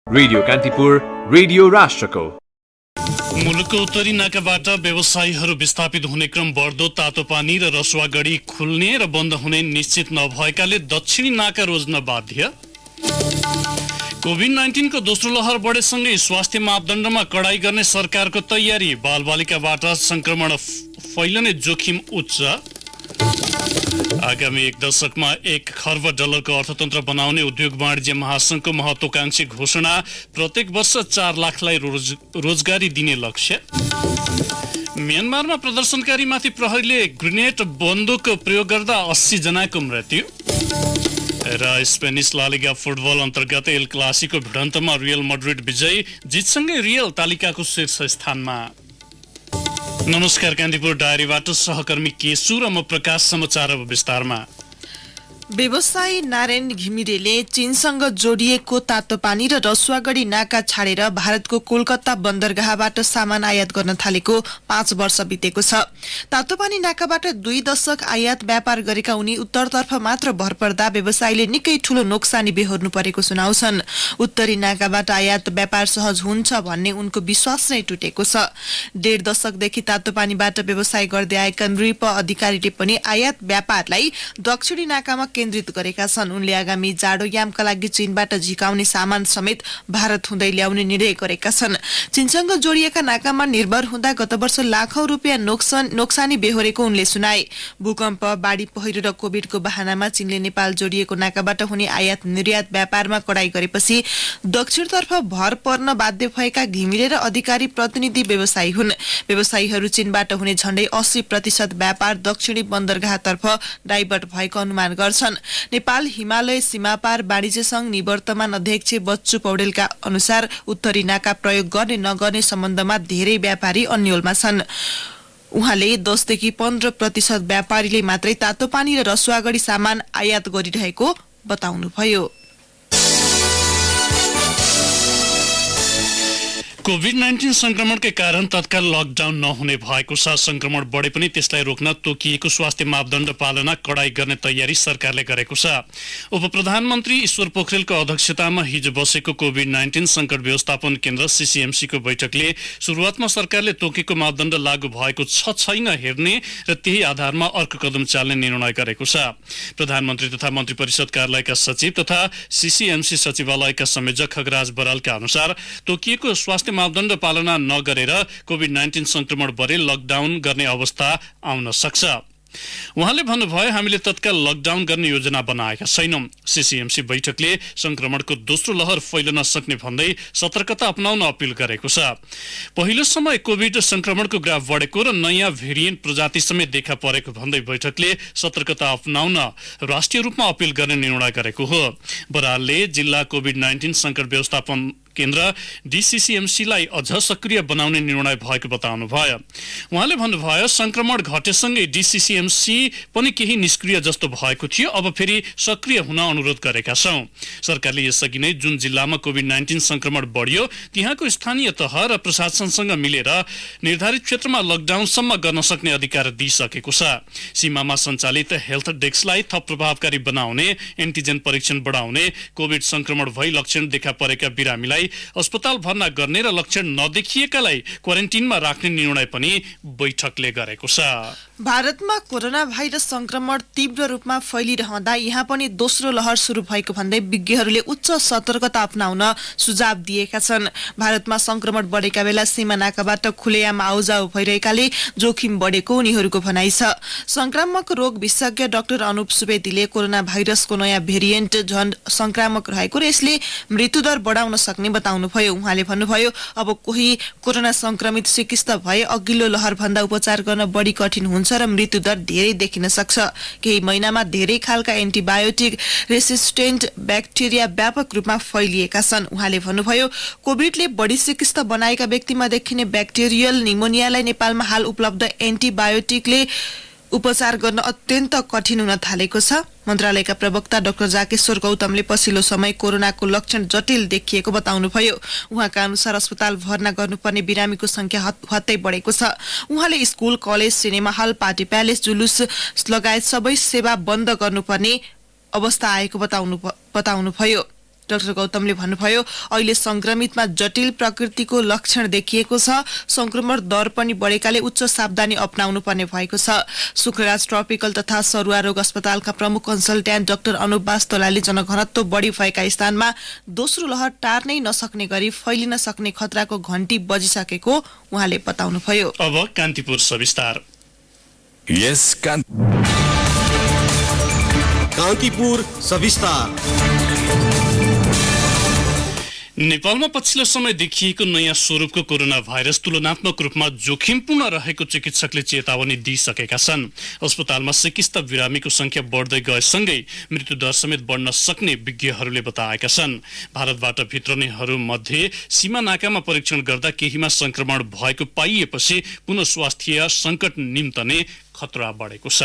Radio Kantipur, radio राष्ट्रको। मुलुकको उत्तरी नाकाबाट व्यवसायीहरू विस्थापित हुने क्रम बढ्दो, तातोपानी र रसुवागढी खुल्ने र बन्द हुने निश्चित नभएकाले दक्षिणी नाका रोज्न बाध्य। कोभिड-19 को दोस्रो लहर बढेसँगै स्वास्थ्य मापदण्डमा कडाई गर्ने सरकारको तयारी, बालबालिकाबाट संक्रमण फैलने जोखिम उच्च। आगामी एक दशकमा $1 खर्ब को अर्थतन्त्र बनाउने उद्योग वाणिज्य महासंघको महत्वाकांक्षी घोषणा, प्रत्येक वर्ष 4 लाखलाई रोजगारी दिने लक्ष्य। म्यानमारमा प्रदर्शनकारीमाथि प्रहरीले ग्रेनेड बन्दुक प्रयोग गर्दा 80 जनाको मृत्यु। र स्पेनिस ला लिगा फुटबल अन्तर्गत एल क्लासिको भिडन्तमा रियल मड्रिड विजयी, जितसँगै रियल तालिकाको शीर्ष स्थानमा। नमस्कार, कान्तिपुर डायरीबाट सहकर्मी केशु र म प्रकाश। समाचार अब विस्तारमा। व्यवसायी नारायण घिमिरेले चीनसँग जोडिएको तातोपानी र रसुवागढी नाका छाडेर भारतको कोलकाता बन्दरगाहबाट सामान आयात गर्न थालेको 5 वर्ष बितेको छ। तातोपानी नाकाबाट 2 दशक आयात व्यापार गरेका उनी उत्तरतर्फ मात्र भर पर्दा व्यवसायीले निकै ठूलो नोक्सानी बेहोर्नु परेको सुनाउँछन्। उत्तरी नाकाबाट आयात व्यापार सहज हुन्छ भन्ने उनको विश्वास नै टुटेको छ। 1.5 दशकदेखि तातोपानीबाट व्यवसाय गर्दै आएका नृप अधिकारीले पनि आयात व्यापारलाई दक्षिणी नाकामा केन्द्रित गरेका छन्। उनले आगामी जाडोयामका लागि चीनबाट झिकाउने सामान समेत भारत हुँदै ल्याउने निर्णय गरेका छन्। चीनसँग जोडिएका नाकामा निर्भर हुँदा गत वर्ष लाखौं रुपियाँ नोक्सानी बेहोरेको उनले सुनाए। भूकम्प, बाढी पहिरो र कोभिडको बहानामा चीनले नेपाल जोडिएको नाकाबाट हुने आयात निर्यात व्यापारमा कडाई गरेपछि दक्षिणतर्फ भर पर्न बाध्य भएका घिमिरे र अधिकारी प्रतिनिधि व्यवसायी हुन्। व्यवसायीहरू चीनबाट हुने झण्डै 80% व्यापार दक्षिणी बन्दरगाहतर्फ डाइभर्ट भएको अनुमान गर्छन्। नेपाल हिमालय सीमापार वाणिज्य संघ निवर्तमान अध्यक्ष बच्चु पौडेलका अनुसार उत्तरी नाका प्रयोग गर्ने नगर्ने सम्बन्धमा धेरै व्यापारी अन्यलमा छन्। उहाँले 10 देखि 15% व्यापारीले मात्रै तातोपानी र रसुवागढी सामान आयात गरिरहेको बताउनुभयो। कोभिड-19 संक्रमणकै कारण तत्काल लकडाउन नहुने भएको छ। संक्रमण बढे पनि त्यसलाई रोक्न तोकिएको स्वास्थ्य मापदण्ड पालना कडाई गर्ने तयारी सरकारले गरेको छ। उपप्रधानमन्त्री ईश्वर पोखरेलको अध्यक्षतामा हिजो बसेको कोभिड-19 संकट व्यवस्थापन केन्द्र सीसीएमसीको बैठकले सुरुवातमा सरकारले तोकेको मापदण्ड लागू भएको छ छैन हेर्ने र त्यही आधारमा अर्को कदम चाल्ने निर्णय गरेको छ। प्रधानमन्त्री तथा मन्त्री परिषद कार्यालयका सचिव तथा सीसीएमसी सचिवालयका संयोजक खगराज बरालका अनुसार तोकिएको स्वास्थ्य मापदण्ड पालना नगरेर कोभिड-19 संक्रमण बढे लकडाउन गर्ने अवस्था आउन सक्छ। उहाँले भन्नुभयो, हामीले तत्काल लकडाउन गर्ने योजना बनाएका छैनौं। सीसीएमसी बैठकले संक्रमणको दोस्रो लहर फैलन सक्ने भन्दै सतर्कता अपनाउन अपील गरेको छ। पहिलो समय कोभिड संक्रमणको ग्राफ बढेको र नयाँ भेरिएन्ट प्रजाति समेत देखा परेको भन्दै बैठकले सतर्कता अपनाउन राष्ट्रिय रूपमा अपील गर्ने निर्णय गरेको हो। बरालले जिल्ला कोभिड-19 संकट व्यवस्थापन केन्द्र डीसीसीएमसीलाई अझ सक्रिय बनाउने निर्णय भएको बताउनुभयो। उहाँले भन्नुभयो, संक्रमण घटेसँगै डीसीसीएमसी पनि केही निष्क्रिय जस्तो भएको थियो, अब फेरि सक्रिय हुन अनुरोध गरेका छौं। सरकारले यसअघि नै जुन जिल्लामा कोभिड-19 संक्रमण बढ्यो त्यहाँको स्थानीय तह र प्रशासनसँग मिलेर निर्धारित क्षेत्रमा लकडाउनसम्म गर्न सक्ने अधिकार दिइसकेको छ। सीमामा सञ्चालित हेल्थ डेस्कलाई थप प्रभावकारी बनाउने, एन्टिजेन परीक्षण बढाउने, कोभिड संक्रमण भई लक्षण देखा परेका बिरामीलाई अस्पताल भर्ना गर्ने र लक्षण नदेखिएकालाई क्वारेन्टिनमा राख्ने निर्णय पनि बैठकले गरेको छ। भारतमा कोरोना भाइरस संक्रमण तीव्र रूपमा फैलिरहँदा यहाँ पनि दोस्रो लहर शुरू भएको भन्दै विज्ञहरूले उच्च सतर्कता अपनाउन सुझाव दिएका छन्। भारतमा संक्रमण बढेका बेला सीमा नाकाबाट खुलेआम आउजाउ भइरहेकाले जोखिम बढेको उनीहरूको भनाइ छ। संक्रामक रोग विशेषज्ञ डाक्टर अनुप सुवेदीले कोरोना भाइरसको नयाँ भेरिएन्ट झन् संक्रामक रहेको र यसले मृत्युदर बढाउन सक्ने बताउनुभयो। उहाँले भन्नुभयो, अब कोही कोरोना संक्रमित चिकित्सा भए अघिल्लो लहर भन्दा उपचार गर्न बढी कठिन हुन्छ र मृत्युदर धेरै देखिन सक्छ। केही महिनामा धेरै खालका एन्टिबायोटिक रेसिस्टेन्ट ब्याक्टेरिया व्यापक रूपमा फैलिएका छन्। उहाँले भन्नुभयो, कोभिडले बढी चिकित्सा बनाएका व्यक्तिमा देखिने ब्याक्टेरियल निमोनियालाई नेपालमा हाल उपलब्ध एन्टिबायोटिकले उपचार गर्न अत्यन्त कठिन हुन थालेको छ। मन्त्रालयका प्रवक्ता डाक्टर जाकेश्वर गौतमले पछिल्लो समय कोरोनाको लक्षण जटिल देखिएको बताउनुभयो। उहाँका अनुसार अस्पताल भर्ना गर्नुपर्ने बिरामीको संख्या हत्तै बढेको छ। उहाँले school, college, cinema hall, party palace, जुलुस लगायत सबै सेवा बन्द गर्नुपर्ने अवस्था आएको बताउनुभयो। डाक्टर गौतमले भन्नुभयो अहिले संक्रमितमा जटिल प्रकृतिको लक्षण देखिएको छ। संक्रमण दर पनि बढेकाले उच्च सावधानी अपनाउनु पर्ने भएको छ। शुक्रराज ट्रपिकल तथा सरुवा रोग अस्पतालका प्रमुख कन्सल्ट्यान्ट डाक्टर अनुप बास्तोलाले जनघनत्व बढी भएका स्थानमा दोस्रो लहर टार्नै नसक्ने गरी फैलिन सक्ने खतराको घण्टी बजिसकेको उहाँले बताउनुभयो। अब कान्तिपुर सविस्तार। कान्तिपुर सविस्तार। नेपालमा पछिल्लो समय देखिएको नयाँ स्वरूपको कोरोना भाइरस तुलनात्मक रूपमा जोखिमपूर्ण रहेको चिकित्सकले चेतावनी दिइसकेका छन्। अस्पतालमा सिकिस्त बिरामीको संख्या बढ्दै गएसँगै मृत्युदर समेत बढ्न सक्ने विज्ञहरूले बताएका छन्। भारतबाट भित्रनेहरू मध्ये सीमा नाकामा परीक्षण गर्दा केहीमा संक्रमण भएको पाइएपछि पुनः स्वास्थ्य संकट निम्तने खतरा बढेको छ।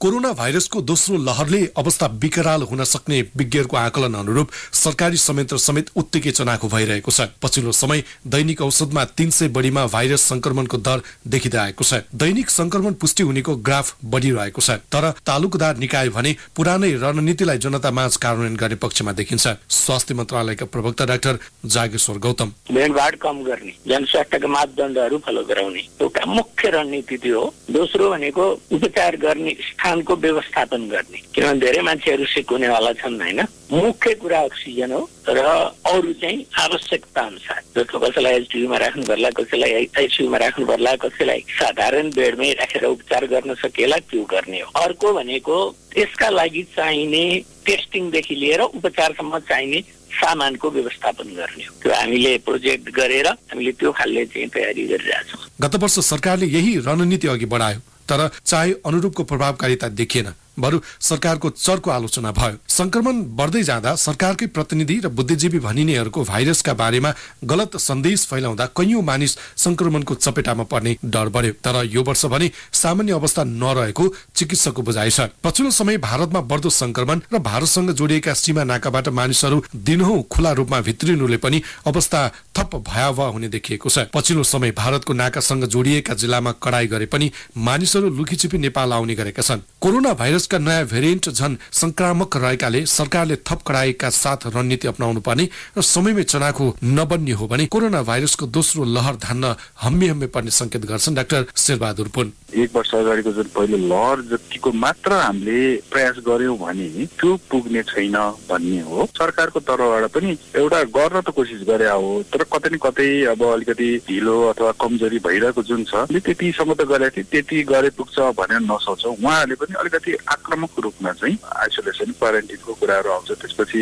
कोरोना भाइरसको दोस्रो लहरले अवस्था विकराल हुन सक्ने विज्ञहरूको आकलन अनुरूप सरकारी संयन्त्र समेत उत्तिकै चनाखो भइरहेको छ। पछिल्लो समय दैनिक औसतमा 300 बढीमा भाइरस संक्रमणको दर देखिँदै आएको छ। दैनिक संक्रमण पुष्टि हुनेको ग्राफ बढिरहेको छ, तर तालुकदार निकाय भने पुरानै रणनीतिलाई जनता माझ कार्यान्वयन गर्ने पक्षमा देखिन्छ। स्वास्थ्य मन्त्रालयका प्रवक्ता डाक्टर जागेश्वर गौतम, भिडभाड कम गर्ने, जनस्वास्थ्यका मापदण्डहरू फलो गराउने एउटा मुख्य रणनीति थियो। दोस्रो भनेको उपचार गर्ने को व्यवस्थापन गर्ने, किनभने धेरै मान्छेहरू सिक हुनेवाला छन् हैन। मुख्य कुरा अक्सिजन हो र अरू चाहिँ आवश्यकता अनुसार जस्तो कसैलाई एचडीयूमा राख्नु पर्ला, कसैलाई आइसीयूमा राख्नु पर्ला, कसैलाई साधारण बेडमै राखेर उपचार गर्न सकेला त्यो गर्ने हो। अर्को भनेको त्यसका लागि चाहिने टेस्टिङदेखि लिएर उपचारसम्म चाहिने सामानको व्यवस्थापन गर्ने हो। त्यो हामीले प्रोजेक्ट गरेर हामीले त्यो खालले चाहिँ तयारी गरिरहेछौँ। गत वर्ष सरकारले यही रणनीति अघि बढायो, तर चाहे अनुरूपको प्रभावकारिता देखिएन। बरु सरकारको चर्को आलोचना भयो। संक्रमण बढ्दै जाँदा सरकारकै प्रतिनिधि र बुद्धिजीवी भनिनेहरूको भाइरसका बारेमा गलत सन्देश फैलाउँदा कैयौं मानिस संक्रमणको चपेटामा पर्ने डर बढ्यो। तर यो वर्ष भने सामान्य अवस्था नरहेको चिकित्सकको बुझाइ छ। पछिल्लो समय भारतमा बढ्दो संक्रमण र भारतसँग जोडिएका सीमा नाकाबाट मानिसहरू दिनहुँ खुला रूपमा भित्रिनुले पनि अवस्था थप भयावह हुने देखिएको छ। पछिल्लो समय भारतको नाकासँग जोडिएका जिल्लामा कडाई गरे पनि मानिसहरू लुखिछिपी नेपाल आउने गरेका छन्। कोरोना भाइरस का नयाँ भेरिएन्ट झन संक्रामक रहेकाले सरकारले थप कडाइका साथ रणनीति अपनाउनु पर्ने र समयमै चनाखो नबन्ने हो भने कोरोना भाइरसको दोस्रो लहर धान्न हम्मे पर्ने संकेत गर्छन् डाक्टर शेरबहादुर पुन। 1 वर्ष अगाडिको जुन पहिलो लहर जतिको मात्र हामीले प्रयास गर्यौं भने त्यो पुग्ने छैन भन्ने हो। सरकारको तर्फबाट पनि एउटा गर्न त कोसिस गरे हो, तर कतै न कतै अब अलिकति ढिलो अथवा कमजोरी भइरहेको जुन छ त्यतिसम्म त गरे थिए, त्यति गरे पुग्छ भनेर नसोचौं। उहाँहरूले पनि अलिकति आक्रामक रूपमा चाहिँ आइसोलेसन क्वारेन्टिनको कुराहरू आउँछ। त्यसपछि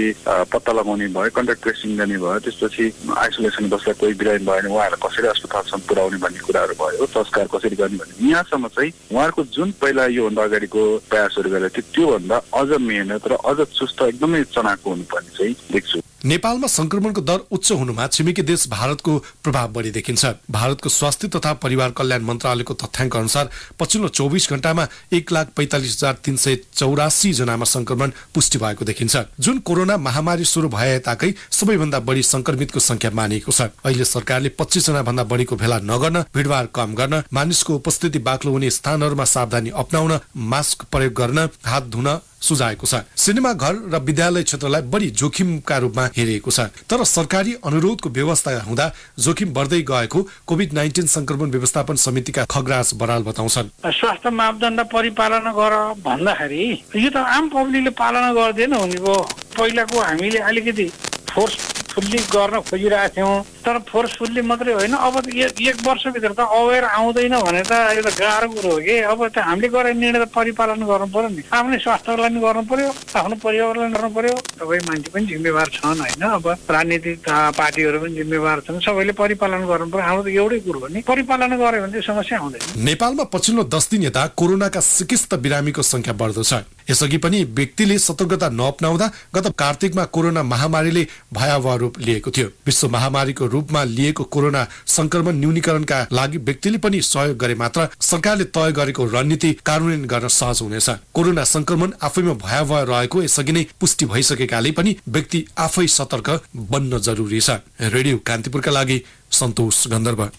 पत्ता लगाउने भयो, कन्ट्याक्ट ट्रेसिङ गर्ने भयो, त्यसपछि आइसोलेसन बस्दा कोही बिरामी भयो भने उहाँहरूलाई कसरी अस्पतालसम्म पुर्याउने भन्ने कुराहरू भयो, संस्कार कसरी गर्ने भन्ने। यहाँसम्म चाहिँ उहाँहरूको जुन पहिला योभन्दा अगाडिको प्रयासहरू गरेको थियो त्योभन्दा अझ मेहनत र अझ चुस्त एकदमै चनाखो हुनुपर्ने चाहिँ देख्छु। नेपालमा संक्रमणको दर उच्च हुनुमा छिमेकी देश भारतको प्रभाव बढी देखिन्छ। भारतको स्वास्थ्य तथा परिवार कल्याण मन्त्रालयको तथ्याङ्क अनुसार पछिल्लो 24 घण्टामा 1,45,384 जनामा संक्रमण पुष्टि भएको देखिन्छ, जुन कोरोना महामारी सुरु भए ताकै सबैभन्दा बढी संक्रमितको संख्या मानिएको छ। अहिले सरकारले 25 जना भन्दा बढीको भेला नगर्न, भिडभाड कम गर्न, मानिसको उपस्थिति बाक्लो हुने स्थानहरूमा सावधानी अपनाउन, मास्क प्रयोग गर्न, हात धुन सुझाएको छ। सिनेमा घर र विद्यालय क्षेत्रलाई बढी जोखिमका रूपमा हेरिएको छ, तर सरकारी अनुरोधको व्यवस्था हुँदा जोखिम बढ्दै गएको कोभिड-19 संक्रमण व्यवस्थापन समितिका खगराज बराल बताउँछन्। स्वास्थ्य मापदण्ड परिपालना गर भन्दाखेरि यो त आम पब्लिकले पालना गर्दैन भनेको। पहिलाको हामीले अलिकति फोर्सफुल्ली गर्न खोजिरहेका थियौँ, तर फोर्सफुल्ली मात्रै होइन, अब 1 वर्षभित्र त अवेर आउँदैन भने त यो त गाह्रो कुरो हो कि। अब त हामीले गरेको निर्णय त परिपालन गर्नु पर्यो नि। आफ्नै स्वास्थ्यलाई नि गर्नु पर्यो, आफ्नो परिवारलाई गर्नु पर्यो। सबै मान्छे पनि जिम्मेवार छन् होइन, अब राजनीतिक पार्टीहरू पनि जिम्मेवार छन्, सबैले परिपालन गर्नु पर्यो। हाम्रो त एउटै कुरो हो नि, परिपालन गर्यो भने चाहिँ समस्या आउँदैन। नेपालमा पछिल्लो 10 दिन यता कोरोनाका सिकिस्त बिरामीको संख्या बढ्दो छ। यसअघि पनि व्यक्तिले सतर्कता नअपनाउँदा गत कार्तिकमा कोरोना महामारीले भयावह रूप लिएको थियो। विश्व महामारीको रूपमा लिएको कोरोना संक्रमण न्यूनीकरणका लागि व्यक्तिले पनि सहयोग गरे मात्र सरकारले तय गरेको रणनीति कार्यान्वयन गर्न सहज हुनेछ। कोरोना संक्रमण आफैमा भयावह रहेको यसअघि नै पुष्टि भइसकेकाले पनि व्यक्ति आफै सतर्क बन्न जरुरी छ। रेडियो कान्तिपुरका लागि सन्तोष गन्धर्व।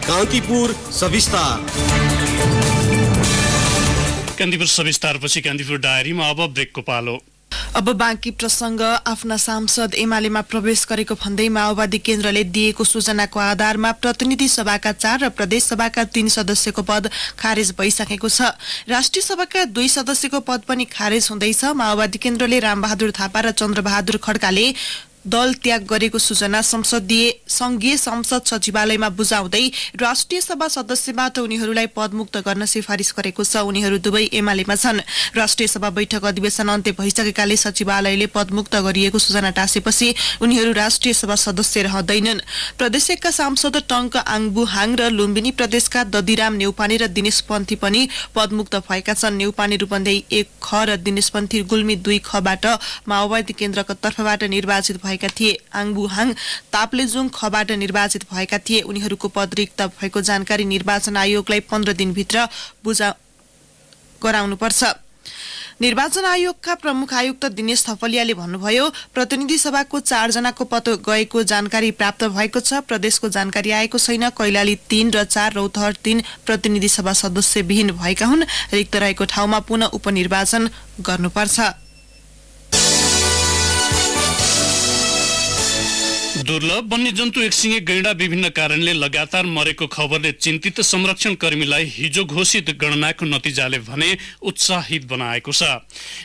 कान्तिपुर सविस्तार। कान्तिपुर सविस्तारपछि कान्तिपुर डायरीमा अब ब्रेकको पालो। अब बाँकी प्रसंग आफ्ना सांसद एमालेमा प्रवेश गरेको भन्दै माओवादी केन्द्रले दिएको सूचनाको आधारमा प्रतिनिधि सभाका 4 र प्रदेश सभाका 3 सदस्यको पद खारेज भइसकेको छ। राष्ट्रिय सभाका 2 सदस्यको पद पनि खारेज हुँदैछ। माओवादी केन्द्रले रामबहादुर थापा र चन्द्रबहादुर खड्काले दल त्याग गरेको सूचना संघीय संसद सचिवालयमा बुझाउँदै राष्ट्रिय सभा सदस्यबाट उनीहरूलाई पदमुक्त गर्न सिफारिस गरेको छ। उनीहरू दुवै एमालेमा छन्। राष्ट्रिय सभा बैठक अधिवेशन अन्त्य भइसकेकाले सचिवालयले पदमुक्त गरिएको सूचना टाँसेपछि उनीहरू राष्ट्रिय सभा सदस्य रहँदैनन्। प्रदेश 1 का सांसद टंक आङबुहाङ र लुम्बिनी प्रदेशका ददिराम नेउपाने र दिनेश पन्थी पनि पदमुक्त भएका छन्। नेउपाने रूपन्देही 1 ख र दिनेश पन्थी गुल्मी 2 खबाट माओवादी केन्द्रको तर्फबाट निर्वाचित भएका थिए। आङबुहाङ ताप्लेजुङ खबाट निर्वाचित भएका थिए। उनीहरूको पद रिक्त भएको जानकारी निर्वाचन आयोगलाई 15 दिनभित्र गराउनुपर्छ। निर्वाचन आयोगका प्रमुख आयुक्त दिनेश थपलियाले भन्नुभयो, प्रतिनिधि सभाको 4 जनाको पद गएको जानकारी प्राप्त भएको छ। प्रदेशको जानकारी आएको छैन। कैलाली 3 र 4 रौतहट 3 प्रतिनिधि सभा सदस्य विहीन भएका हुन्। रिक्त रहेको ठाउँमा पुनः उपनिर्वाचन गर्नुपर्छ। दुर्लभ वन्यजन्तु एकसिङे गैंडा विभिन्न कारणले लगातार मरेको खबरले चिन्तित संरक्षण कर्मीलाई हिजो घोषित गणनाको नतिजाले भने उत्साहित बनाएको छ।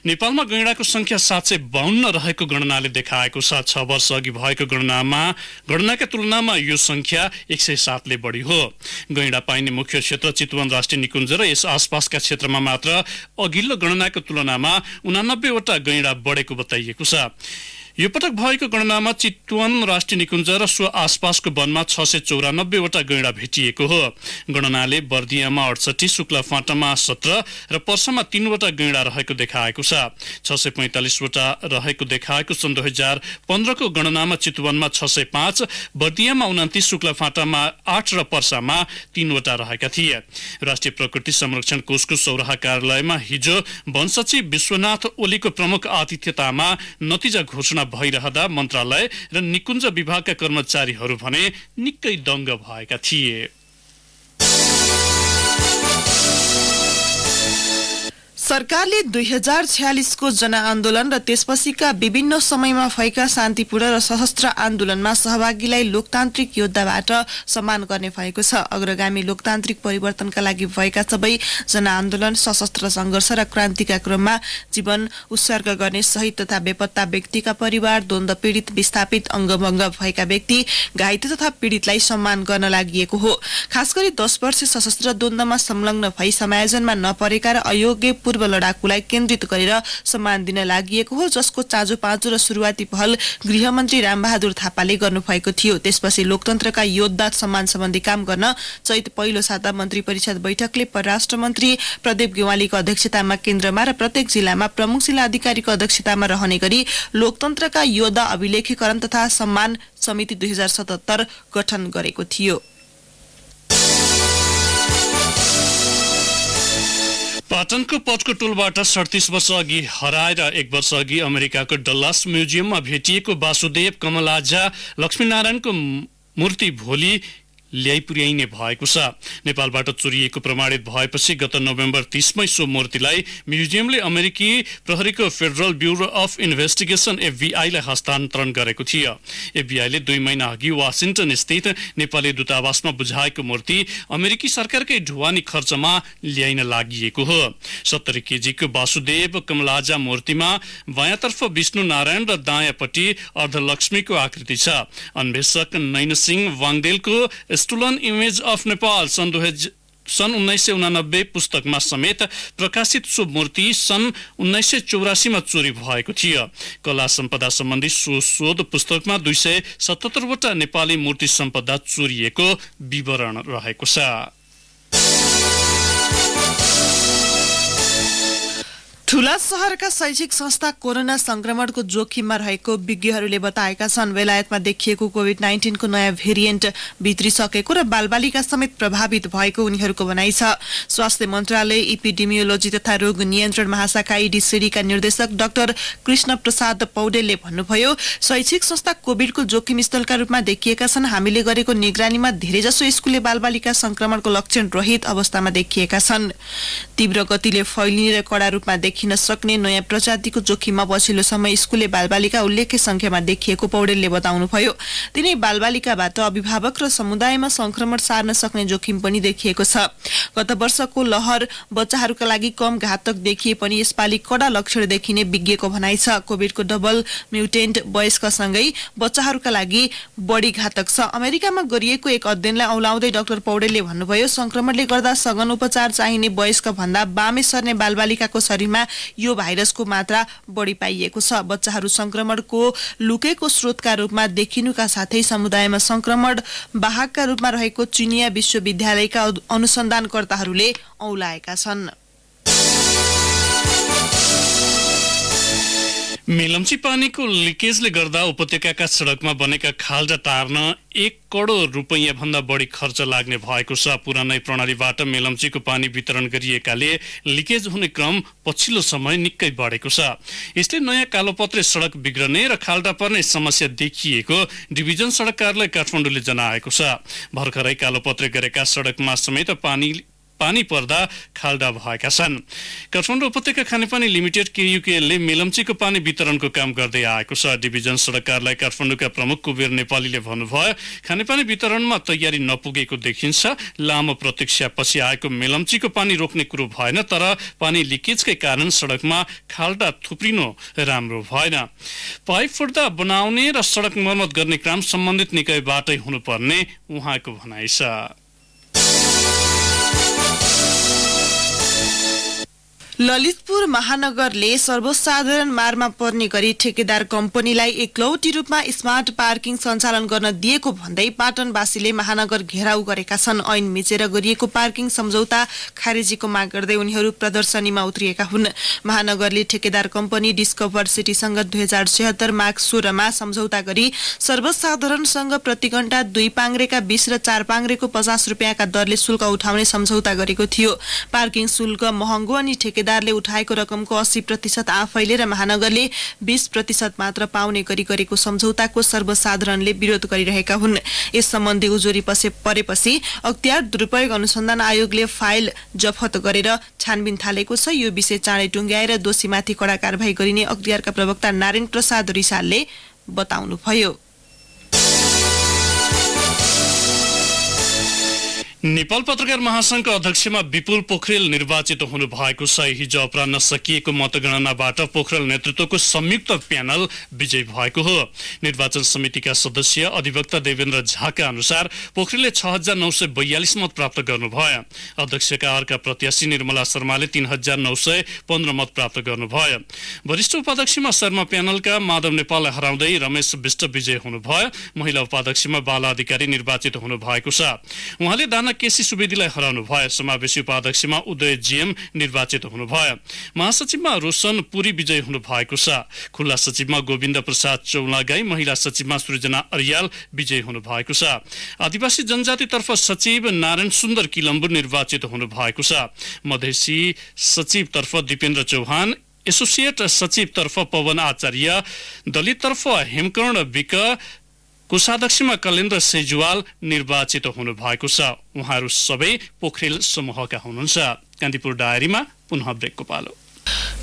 नेपालमा गैंडाको संख्या 752 रहेको गणनाले देखाएको छ। 6 वर्ष अघि भएको गणनाका तुलनामा यो संख्या 107 ले बढी हो। गैंडा पाइने मुख्य क्षेत्र चितवन राष्ट्रिय निकुञ्ज र यस आसपासका क्षेत्रमा मात्र अघिल्लो गणनाको तुलनामा 89 वटा गैंडा बढेको बताइएको छ। यो पटक भएको गणनामा चितवन राष्ट्रिय निकुञ्ज र सो आसपासको वनमा 694 वटा गैंडा भेटिएको हो। गणनाले बर्दियामा 68, शुक्लाफाँटामा 17 र पर्सामा 3 वटा गैंडा रहेको देखाएको छ। 645 वटा रहेको देखाएको सन् 2015 को गणनामा चितवनमा 605, बर्दियामा 29, शुक्लाफाँटामा 8 र पर्सामा 3 वटा रहेका थिए। राष्ट्रिय प्रकृति संरक्षण कोषको सौराहा कार्यालयमा हिजो वन सचिव विश्वनाथ ओलीको प्रमुख आतिथ्यतामा नतिजा घोषणा भइरहँदा मन्त्रालय र निकुञ्ज विभागका कर्मचारीहरू भने निकै दङ्ग भएका थिए। सरकारले 2046 को जनआन्दोलन र त्यसपछिका विभिन्न समयमा भएका शान्तिपूर्ण र सशस्त्र आन्दोलनमा सहभागीलाई लोकतान्त्रिक योद्धाबाट सम्मान गर्ने भएको छ। अग्रगामी लोकतान्त्रिक परिवर्तनका लागि भएका सबै जनआन्दोलन, सशस्त्र संघर्ष र क्रान्तिका क्रममा जीवन उत्सर्ग गर्ने शहीद तथा बेपत्ता व्यक्तिका परिवार, द्वन्द्व पीडित, विस्थापित, अंगभंग भएका व्यक्ति, घाइते तथा पीडितलाई सम्मान गर्न लागि हो। खासगरी 10 वर्ष सशस्त्र द्वन्द्वमा संलग्न भई समायोजनमा नपरेका र अयोग्य पूर्व लडाकुलाई केन्द्रित गरेर सम्मान दिन लागि हो, जसको चाँजो पाँचो र सुरुवाती पहल गृहमन्त्री रामबहादुर थापाले गर्नुभएको थियो। त्यसपछि लोकतन्त्रका योद्धा सम्मान सम्बन्धी काम गर्न चैत पहिलो साता मन्त्री परिषद बैठकले परराष्ट्र मन्त्री प्रदीप गेवालीको अध्यक्षतामा केन्द्रमा र प्रत्येक जिल्लामा प्रमुख जिल्ला अधिकारीको अध्यक्षतामा रहने गरी लोकतन्त्रका योद्धा अभिलेखीकरण तथा सम्मान समिति 2077 गठन गरेको थियो। पाटनको पटको टोलबाट 37 वर्ष अघि हराएर 1 वर्ष अघि अमेरिकाको डल्लास म्युजियममा भेटिएको वासुदेव कमलाजा लक्ष्मीनारायणको मूर्ति भोलि ल्याइ पुर्याइने भएको छ। नेपालबाट चोरिएको प्रमाणित भएपछि गत नोभेम्बर 30 मै सो मूर्तिलाई म्युजियमले अमेरिकी प्रहरीको federal bureau of investigation FBI लाई हस्तान्तरण गरेको थियो। FBI ले 2 महिना अघि वाशिंटन स्थित नेपाली दूतावासमा बुझाएको मूर्ति अमेरिकी सरकारकै ढुवानी खर्चमा ल्याइन लागि हो। 70 केजीको वासुदेव कमलाजा मूर्तिमा बायाँतर्फ विष्णु नारायण र दायाँपट्टि अर्धलक्ष्मीको आकृति छ। अन्वेषक नैनसिंह वाङदेलको स्टोलन इमेज अफ नेपाल सन् 1989 पुस्तकमा समेत प्रकाशित सो मूर्ति सन् 1984 मा चोरी भएको थियो। कला सम्पदा सम्बन्धी सो शोध पुस्तकमा 277 वटा नेपाली मूर्ति सम्पदा चोरिएको विवरण रहेको छ। ठूला शहरका शैक्षिक संस्था कोरोना संक्रमणको जोखिममा रहेको विज्ञहरूले बताएका छन्। बेलायतमा देखिएको कोभिड-19 को नयाँ भेरिएन्ट भित्रिसकेको र बालबालिका समेत प्रभावित भएको उनीहरूको भनाइ छ। स्वास्थ्य मन्त्रालय इपिडेमियोलोजी तथा रोग नियन्त्रण महाशाखा EDCD का निर्देशक डाक्टर कृष्ण प्रसाद पौडेलले भन्नुभयो, शैक्षिक संस्था कोभिडको जोखिम स्थलका रूपमा देखिएका छन्। हामीले गरेको निगरानीमा धेरैजसो स्कुले बालबालिका संक्रमणको लक्षण रहित अवस्थामा देखिएका छन्। तीव्र गतिले फैलिने र कडा रूपमा देखिन सक्ने नयाँ प्रजातिको जोखिममा पछिल्लो समय स्कुले बालबालिका उल्लेख्य संख्यामा देखिएको पौडेलले बताउनुभयो। तिनै बालबालिकाबाट अभिभावक र समुदायमा संक्रमण सार्न सक्ने जोखिम पनि देखिएको छ। गत वर्षको लहर बच्चाहरूका लागि कम घातक देखिए पनि यसपालि कडा लक्षण देखिने विज्ञको भनाइ छ। कोभिडको डबल म्युटेन्ट वयस्कसँगै बच्चाहरूका लागि बढी घातक छ। अमेरिकामा गरिएको एक अध्ययनलाई औलाउँदै डाक्टर पौडेलले भन्नुभयो, संक्रमणले गर्दा सघन उपचार चाहिने वयस्क भन्दा बामे सर्ने बालबालिकाको शरीरमा यो भाइरसको मात्रा बढी पाइएको छ। बच्चाहरू संक्रमणको लुकेको स्रोतका रूपमा देखिनुका साथै समुदायमा संक्रमण वाहकका रूपमा रहेको चिनिया विश्वविद्यालयका अनुसन्धानकर्ताहरूले औलाएका छन्। मेलम्ची पानीको लिकेजले गर्दा उपत्यकाका सड़कमा बनेका खाल्डा टार्न 1 करोड रुपैयाँ भन्दा बढी खर्च लाग्ने भएको छ। पुरानै प्रणालीबाट मेलम्चीको पानी वितरण गरिएकाले लिकेज हुने क्रम पछिल्लो समय निकै बढेको छ। यसले नयाँ कालोपत्रे सड़क बिग्रने र खाल्डा पर्ने समस्या देखिएको डिभिजन सड़क कार्यालय काठमाडौँले जनाएको छ। भर्खरै कालोपत्रे गरेका सड़कमा समेत पानी पर्दा खाल्डा भएका छन्। काठमाडौँ उपत्यका खानेपानी लिमिटेड केयुकेएलले मेलम्चीको पानी वितरणको काम गर्दै आएको छ। डिभिजन सड़क कार्यालय काठमाडौँका प्रमुख कुबेर नेपालीले भन्नुभयो, खानेपानी वितरणमा तयारी नपुगेको देखिन्छ। लामो प्रतीक्षापछि आएको मेलम्चीको पानी रोक्ने कुरो भएन, तर पानी लिकेजकै कारण सड़कमा खाल्डा थुप्रिनु राम्रो भएन। पाइप फुट्दा बनाउने र सड़क मर्मत गर्ने काम सम्बन्धित निकायबाटै हुनुपर्ने उहाँको भनाइ छ। ललितपुर महानगरले सर्वसाधारण मारमा पर्ने गरी ठेकेदार कम्पनीलाई एकलौटी रूपमा स्मार्ट पार्किङ सञ्चालन गर्न दिएको भन्दै पाटनवासीले महानगर घेराउ गरेका छन्। ऐन मिचेर गरिएको पार्किङ सम्झौता खारेजीको माग गर्दै उनीहरू प्रदर्शनीमा उत्रिएका हुन्। महानगरले ठेकेदार कम्पनी डिस्कभर सिटीसँग 2076 माघ 16 मा सम्झौता गरी सर्वसाधारणसँग प्रति घण्टा 2 पाङ्ग्रेका 20 र 4 पाङ्ग्रेको 50 रुपियाँका दरले शुल्क उठाउने सम्झौता गरेको थियो। पार्किङ शुल्क महँगो अनि ठेकेदारले उठाएको रकमको 80% आफैले र महानगरले 20% मात्र पाउने गरी गरेको सम्झौताको सर्वसाधारणले विरोध गरिरहेका हुन्। यस सम्बन्धी उजुरी परेपछि अख्तियार दुरुपयोग अनुसन्धान आयोगले फाइल जफत गरेर छानबिन थालेको छ। यो विषय चाँडै टुङ्ग्याएर दोषीमाथि कडा कारबाही गरिने अख्तियारका प्रवक्ता नारायण प्रसाद रिसालले बताउनुभयो। नेपाल पत्रकार महासंघका अध्यक्षमा विपुल पोखरेल निर्वाचित हुनु भएको छ। हिजो अपराह्न सकिएको मतगणनाबाट पोखरेल नेतृत्वको संयुक्त प्यानल विजयी भएको हो। निर्वाचन समितिका सदस्य अधिवक्ता देवेन्द्र झाका अनुसार पोखरेलले 6942 मत प्राप्त गर्नुभयो। अध्यक्षका अर्का प्रत्याशी निर्मला शर्माले 3915 मत प्राप्त गर्नुभयो। वरिष्ठ उपाध्यक्षमा शर्मा प्यानलका माधव नेपाललाई हराउँदै रमेश विष्ट विजयी हुनुभयो। महिला उपाध्यक्षमा बाला अधिकारी निर्वाचित हुनु भएको छ। उहाँले दाना केसी सुवेदीलाई हराउनु भयो। समावेशी उपाध्यक्षमा उदय जीएम निर्वाचित हुनुभयो। महासचिवमा रोशन पुरी विजयी हुनु भएको छ। खुल्ला सचिवमा गोविन्द प्रसाद चौलागाई, महिला सचिवमा सृजना अरियाल विजयी हुनु भएको छ। आदिवासी जनजातितर्फ सचिव नारायण सुन्दर किलम्बु निर्वाचित हुनु भएको छ। मधेसी सचिवतर्फ दिपेन्द्र चौहान, एसोसिएट सचिवतर्फ पवन आचार्य, दलिततर्फ हेमकर्ण विक, कोषाध्यक्षमा कलेन्द्र सेजुवाल निर्वाचित हुनु भएको छ। उहाँहरू सबै पोखरेल समूहका हुनुहुन्छ। कान्तिपुर डायरीमा पुनः ब्रेकको पालो।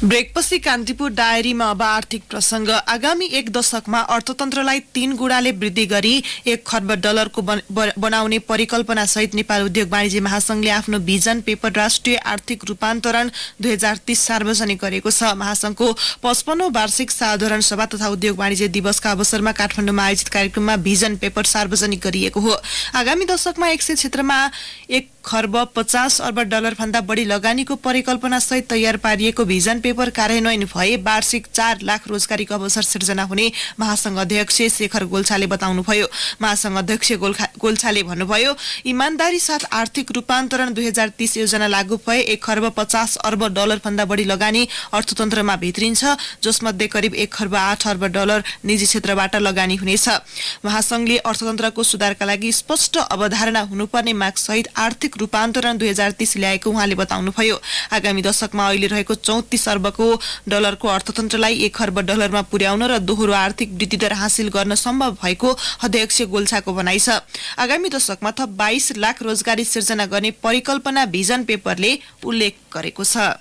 ब्रेकपछि कान्तिपुर डायरीमा अब आर्थिक प्रसंग। आगामी 1 दशकमा अर्थतन्त्रलाई 3 गुणाले वृद्धि गरी 1 खर्ब डलरको बनाउने परिकल्पना सहित नेपाल उद्योग वाणिज्य महासंघले आफ्नो भिजन पेपर राष्ट्रिय आर्थिक रूपान्तरण 2030 सार्वजनिक गरेको छ। महासंघको 55औं वार्षिक साधारण सभा तथा उद्योग वाणिज्य दिवसका अवसरमा काठमाडौँमा आयोजित कार्यक्रममा भिजन पेपर सार्वजनिक गरिएको हो। आगामी दशकमा 100 क्षेत्रमा 1 खर्ब 50 अर्ब डलर भन्दा बढी लगानीको परिकल्पना सहित तयार पारिएको भिजन पेपर कार्यान्वयन भए वार्षिक 4 लाख रोजगारीको अवसर सिर्जना हुने महासंघ अध्यक्ष शेखर गोल्छाले बताउनुभयो। महासंघ अध्यक्ष गोल्छाले भन्नुभयो, इमानदारी साथ आर्थिक रूपान्तरण 2030 योजना लागू भए 1 खर्ब 50 अर्ब डलर भन्दा बढी लगानी अर्थतन्त्रमा भित्रिन्छ, जसमध्ये करिब 1 खर्ब 8 अर्ब डलर निजी क्षेत्रबाट लगानी हुनेछ। महासंघले अर्थतन्त्रको सुधारका लागि स्पष्ट अवधारणा हुनुपर्ने माग सहित आर्थिक रूपान्तरण 2030 ल्याएको उहाँले बताउनुभयो। आगामी दशकमा अहिले रहेको 34 अर्बको डलरको अर्थतन्त्रलाई 1 खर्ब डलरमा पुर्याउन र दोहोरो आर्थिक वृद्धि दर हासिल गर्न सम्भव भएको अध्यक्ष गोल्छाको भनाइ छ। आगामी दशकमा थप 22 लाख रोजगारी सिर्जना गर्ने परिकल्पना भिजन पेपरले उल्लेख गरेको छ।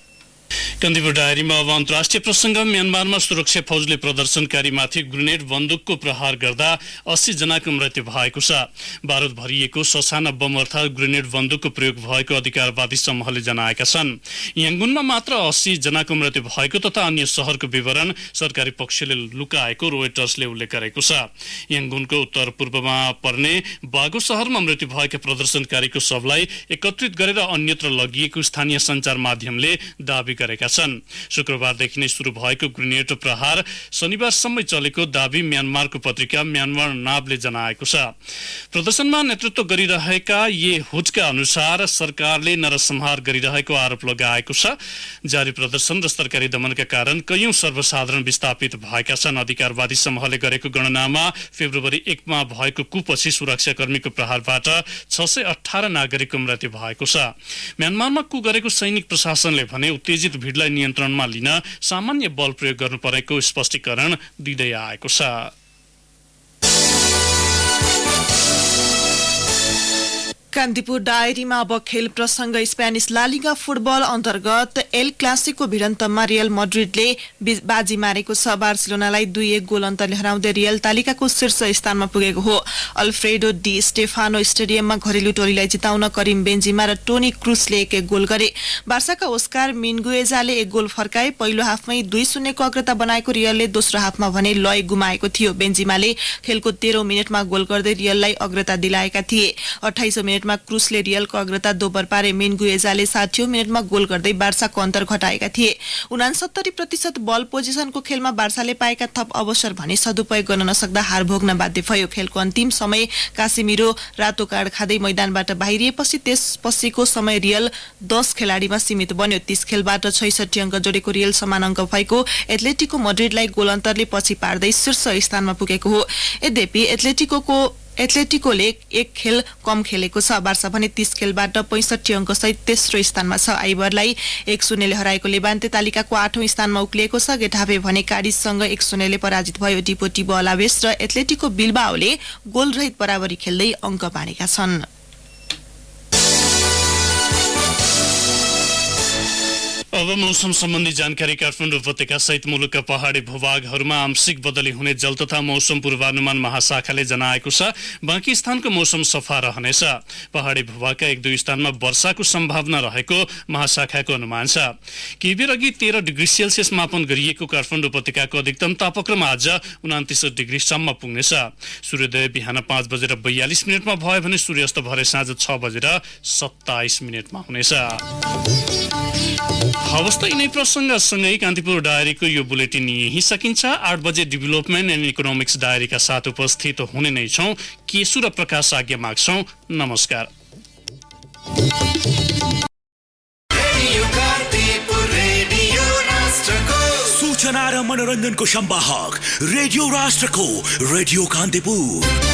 कान्तिपुर डायरीमा अब अन्तर्राष्ट्रिय प्रसङ्ग। म्यानमारमा सुरक्षा फौजले प्रदर्शनकारीमाथि ग्रेनेड बन्दुकको प्रहार गर्दा 80 जनाको मृत्यु भएको छ। बारुद भरिएको ससाना बम अर्थात् ग्रेनेड बन्दुकको प्रयोग भएको अधिकारवादी समूहले जनाएका छन्। याङ्गुनमा मात्र 80 जनाको मृत्यु भएको तथा अन्य शहरको विवरण सरकारी पक्षले लुकाएको रोयटर्सले उल्लेख गरेको छ। याङ्गुनको उत्तर पूर्वमा पर्ने बागो शहरमा मृत्यु भएका प्रदर्शनकारीको शवलाई एकत्रित गरेर अन्यत्र लगिएको स्थानीय सञ्चार माध्यमले दावी गरेका छन्। शुक्रबारदेखि नै सुरु भएको ग्रेनेड प्रहार शनिबारसम्म चलेको दावी म्यानमारको पत्रिका म्यानमार नावले जनाएको छ। प्रदर्शनमा नेतृत्व गरिरहेका ये हुजका अनुसार सरकारले नरसंहार गरिरहेको आरोप लगाएको छ। जारी प्रदर्शन र सरकारी दमनका कारण कैयौं सर्वसाधारण विस्थापित भएका छन्। अधिकारवादी समूहले गरेको गणनामा फेब्रुअरी 1 मा भएको कुपछि सुरक्षाकर्मीको प्रहारबाट 618 नागरिकको मृत्यु भएको छ। म्यानमारमा कु गरेको सैनिक प्रशासनले भने उत्तेजित भिडलाई नियन्त्रणमा लिन सामान्य बल प्रयोग गर्नुपर्नेको स्पष्टीकरण दिँदै आएको छ। कान्तिपुर डायरीमा अब खेल प्रसङ्ग। स्पेनिस लालिगा फुटबल अन्तर्गत एल क्लासिको भिडन्तमा रियल मड्रिडले बाजी मारेको छ। बार्सिलोनालाई 2-1 गोल अन्तरले हराउँदै रियल तालिकाको शीर्ष स्थानमा पुगेको हो। अल्फ्रेडो डी स्टेफानो स्टेडियममा घरेलु टोलीलाई जिताउन करिम बेन्जिमा र टोनी क्रुसले 1-1 गोल गरे। बार्साका ओस्कार मिन्गुएजाले 1 गोल फर्काए। पहिलो हाफमै 2-0 को अग्रता बनाएको रियलले दोस्रो हाफमा भने लय गुमाएको थियो। बेन्जिमाले खेलको 13औं मिनेटमा गोल गर्दै रियललाई अग्रता दिलाएका थिए। 28औं मिनेटमा क्रुसले रियलको अग्रता दोब्बर पारे। मिन्गुएजाले 60औं मिनेटमा गोल गर्दै बार्साको अन्तर घटाएका थिए। 69% बल पोजिसनको खेलमा बार्साले पाएका थप अवसर भने सदुपयोग गर्न नसक्दा हार भोग्न बाध्य भयो। खेलको अन्तिम समय कासिमिरो रातो कार्ड खाँदै मैदानबाट बाहिरिएपछि त्यसपछिको समय रियल 10 खेलाडीमा सीमित बन्यो। 30 खेलबाट 66 अङ्क जोडेको रियल समान अङ्क भएको एथलेटिको मड्रिडलाई गोल अन्तरले पछि पार्दै शीर्ष स्थानमा पुगेको हो। यद्यपि एथलेटिकोले 1 खेल कम खेलेको छ। बार्सा भने 30 खेलबाट 65 अङ्क सहित तेस्रो स्थानमा छ। आइबरलाई 1-0 ले हराएको लेबान्ते तालिकाको 8औं स्थानमा उक्लिएको छ। गेटाफे भने काडिससँग 1-0 ले पराजित भयो। डिपोर्टिभो अलावेस र एथलेटिको बिल्बाओले गोलरहित बराबरी खेल्दै अङ्क बाँडेका छन्। अब मौसम सम्बन्धी जानकारी। काठमाडौँ उपत्यका सहित मुलुकका पहाडी भूभागहरूमा आंशिक बदली हुने जल तथा मौसम पूर्वानुमान महाशाखाले जनाएको छ। बाँकी स्थानको मौसम सफा रहनेछ। पहाडी भूभागका 1-2 स्थानमा वर्षाको सम्भावना रहेको महाशाखाको अनुमान छ। केही बेर अघि 13 डिग्री सेल्सियस मापन गरिएको काठमाडौँ उपत्यकाको अधिकतम तापक्रम आज 29 डिग्रीसम्म पुग्नेछ। सूर्योदय बिहान 5:42 भयो भने सूर्यास्त भरे साँझ 6:27 हुनेछ। हवस् त यिनै प्रसङ्गसँगै कान्तिपुर डायरीको यो बुलेटिन यही सकिन्छ। 8 बजे डेभलपमेन्ट एन्ड इकोनोमिक्स डायरीका साथ उपस्थित हुने नै छौं। केशु र प्रकाश आज्ञा माग्छौं। नमस्कार। सूचना र मनोरञ्जनको सम्वाहक रेडियो राष्ट्रको रेडियो कान्तिपुर।